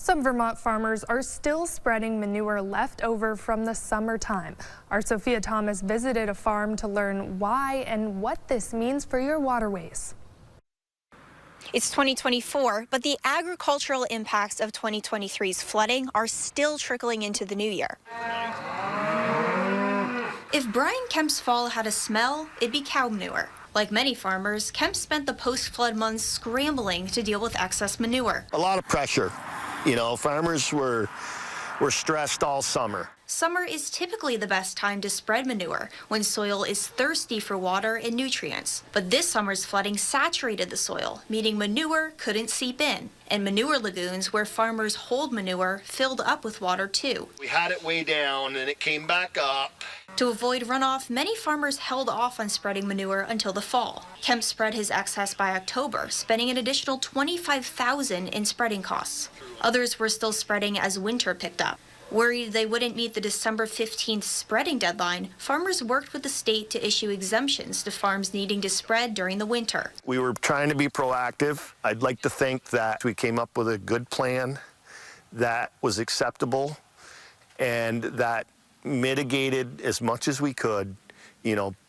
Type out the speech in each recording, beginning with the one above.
Some Vermont farmers are still spreading manure left over from the summertime. Our Sophia Thomas visited a farm to learn why and what this means for your waterways. It's 2024, but the agricultural impacts of 2023's flooding are still trickling into the new year. If Brian Kemp's fall had a smell, it'd be cow manure. Like many farmers, Kemp spent the post-flood months scrambling to deal with excess manure. A lot of pressure. You know, farmers were stressed all summer. Summer is typically the best time to spread manure, when soil is thirsty for water and nutrients. But this summer's flooding saturated the soil, meaning manure couldn't seep in. And manure lagoons where farmers hold manure filled up with water too. We had it way down and it came back up. To avoid runoff, many farmers held off on spreading manure until the fall. Kemp spread his excess by October, spending an additional $25,000 in spreading costs. Others were still spreading as winter picked up. Worried they wouldn't meet the December 15th spreading deadline, farmers worked with the state to issue exemptions to farms needing to spread during the winter. We were trying to be proactive. I'd like to think that we came up with a good plan that was acceptable and that mitigated as much as we could,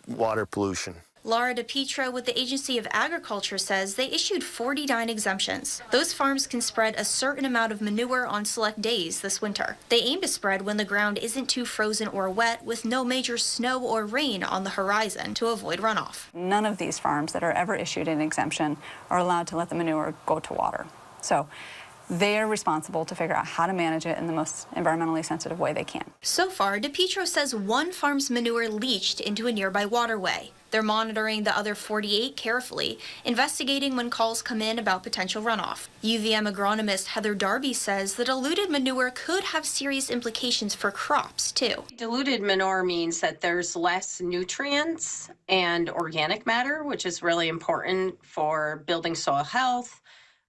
water pollution. Laura DePietro with the Agency of Agriculture says they issued 49 exemptions. Those farms can spread a certain amount of manure on select days this winter. They aim to spread when the ground isn't too frozen or wet with no major snow or rain on the horizon to avoid runoff. None of these farms that are ever issued an exemption are allowed to let the manure go to water. So they're responsible to figure out how to manage it in the most environmentally sensitive way they can. So far, DePietro says one farm's manure leached into a nearby waterway. They're monitoring the other 48 carefully, investigating when calls come in about potential runoff. UVM agronomist Heather Darby says the diluted manure could have serious implications for crops, too. Diluted manure means that there's less nutrients and organic matter, which is really important for building soil health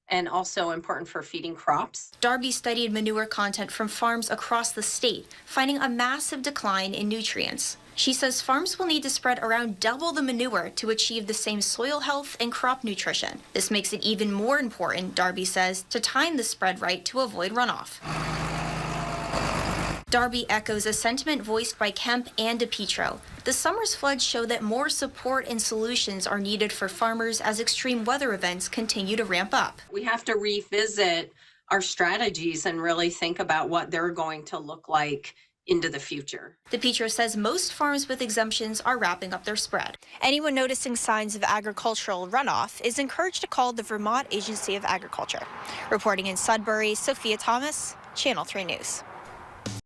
and also important for feeding crops. Darby studied manure content from farms across the state, finding a massive decline in nutrients. She says farms will need to spread around double the manure to achieve the same soil health and crop nutrition. This makes it even more important, Darby says, to time the spread right to avoid runoff. Darby echoes a sentiment voiced by Kemp and DePietro. The summer's floods show that more support and solutions are needed for farmers as extreme weather events continue to ramp up. We have to revisit our strategies and really think about what they're going to look like into the future. DePietro says most farms with exemptions are wrapping up their spread. Anyone noticing signs of agricultural runoff is encouraged to call the Vermont Agency of Agriculture. Reporting in Sudbury, Sophia Thomas, Channel 3 News.